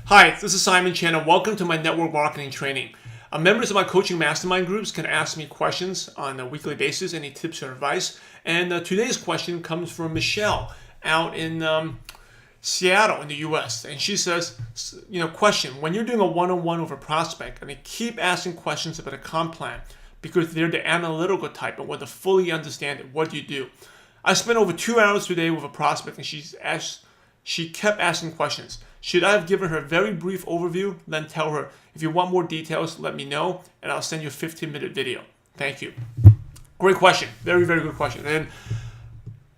Hi, this is Simon Chan and welcome to my network marketing training. Members of my coaching mastermind groups can ask me questions on a weekly basis, any tips or advice. And today's question comes from Michelle out in Seattle in the US. And she says, question, when you're doing a one-on-one with a prospect and they keep asking questions about a comp plan because they're the analytical type and want to fully understand it, what do you do? I spent over 2 hours today with a prospect and she kept asking questions. Should I have given her a very brief overview, then tell her, if you want more details, let me know, and I'll send you a 15-minute video. Thank you. Great question. Very, very good question. And,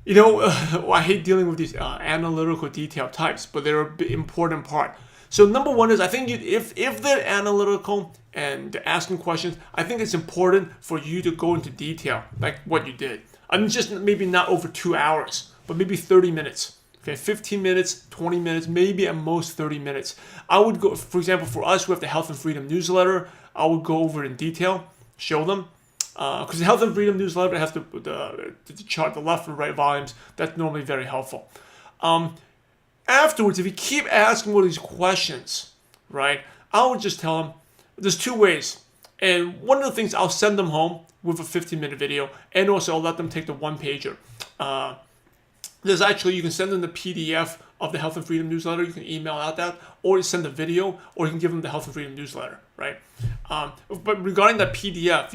I hate dealing with these analytical detail types, but they're an important part. So number one is, I think if they're analytical and they're asking questions, I think it's important for you to go into detail, like what you did. Just maybe not over 2 hours, but maybe 30 minutes. Okay, 15 minutes, 20 minutes, maybe at most 30 minutes. I would go, for example, for us, we have the Health and Freedom newsletter. I would go over it in detail, show them. Because the Health and Freedom newsletter has the chart, the left and right volumes. That's normally very helpful. Afterwards, if you keep asking all these questions, right, I would just tell them, there's two ways. And one of the things, I'll send them home with a 15-minute video, and also I'll let them take the one-pager. There's actually, you can send them the PDF of the Health and Freedom newsletter. You can email out that, or you send a video, or you can give them the Health and Freedom newsletter, right? But regarding that PDF,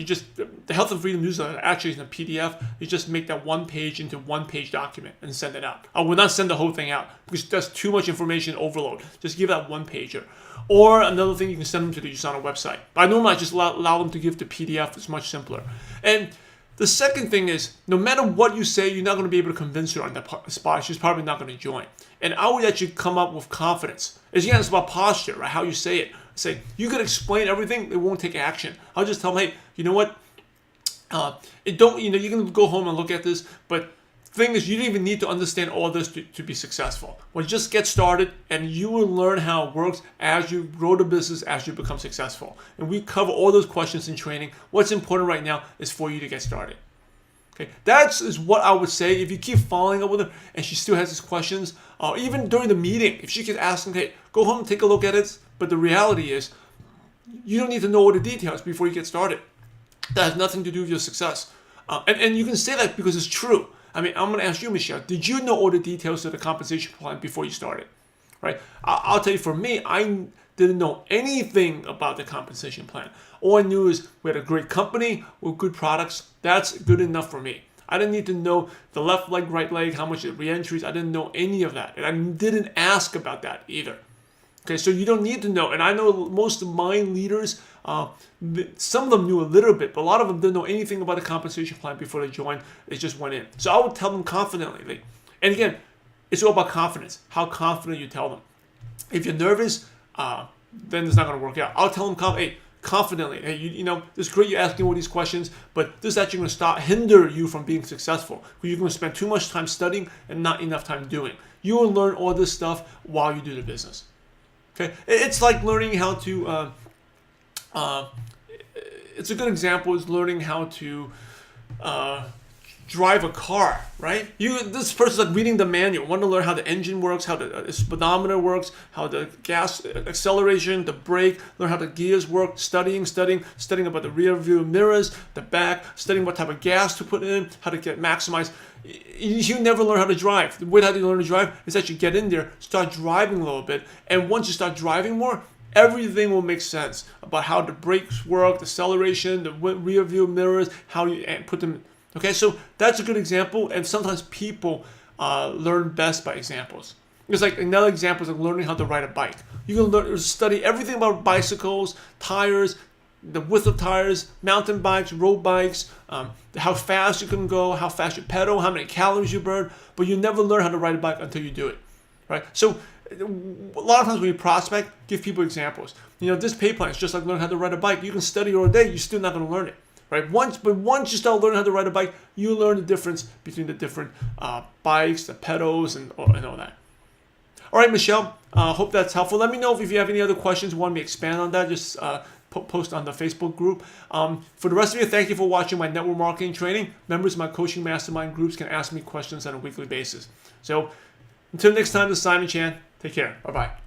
the Health and Freedom newsletter actually is in a PDF. You just make that one page into one-page document and send it out. I would not send the whole thing out because that's too much information overload. Just give that one-pager. Or another thing, you can send them to the USANA website. But I normally just allow them to give the PDF. It's much simpler. And the second thing is, no matter what you say, you're not going to be able to convince her on that spot. She's probably not going to join. And I would actually come up with confidence. Again, it's about posture, right? How you say it. Say, you could explain everything, it won't take action. I'll just tell them, hey, you know what? You can go home and look at this, but the thing is, you don't even need to understand all this to be successful. Well, just get started, and you will learn how it works as you grow the business, as you become successful. And we cover all those questions in training. What's important right now is for you to get started. Okay, that is what I would say. If you keep following up with her and she still has these questions, even during the meeting, if she keeps asking, hey, go home and take a look at it. But the reality is, you don't need to know all the details before you get started. That has nothing to do with your success. And you can say that because it's true. I mean, I'm going to ask you, Michelle, did you know all the details of the compensation plan before you started? Right? I'll tell you, for me, I didn't know anything about the compensation plan. All I knew is we had a great company with good products. That's good enough for me. I didn't need to know the left leg, right leg, how much re-entries. I didn't know any of that. And I didn't ask about that either. Okay, so you don't need to know. And I know most of my leaders, some of them knew a little bit, but a lot of them didn't know anything about the compensation plan before they joined. They just went in. So I would tell them confidently. And again, it's all about confidence, how confident you tell them. If you're nervous, then it's not going to work out. I'll tell them confidently, hey, it's great you're asking all these questions, but this is actually going to hinder you from being successful. You're going to spend too much time studying and not enough time doing. You will learn all this stuff while you do the business. Okay, it's like learning how to. It's a good example is learning how to drive a car, right? This person's like reading the manual, want to learn how the engine works, how the speedometer works, how the gas acceleration, the brake, learn how the gears work, studying about the rear view mirrors, the back, studying what type of gas to put in, how to get maximized. You never learn how to drive. The way how you learn to drive is that you get in there, start driving a little bit, and once you start driving more, everything will make sense about how the brakes work, the acceleration, the rear view mirrors, how you put them. Okay, so that's a good example, and sometimes people learn best by examples. It's like another example is like learning how to ride a bike. You can study everything about bicycles, tires, the width of tires, mountain bikes, road bikes, how fast you can go, how fast you pedal, how many calories you burn, but you never learn how to ride a bike until you do it, right? So a lot of times when you prospect, give people examples. This pay plan is just like learning how to ride a bike. You can study all day, you're still not going to learn it. Right? Once you start learning how to ride a bike, you learn the difference between the different bikes, the pedals, and all that. All right, Michelle, hope that's helpful. Let me know if you have any other questions, want me to expand on that, just post on the Facebook group. For the rest of you, thank you for watching my network marketing training. Members of my coaching mastermind groups can ask me questions on a weekly basis. So until next time, this is Simon Chan. Take care. Bye-bye.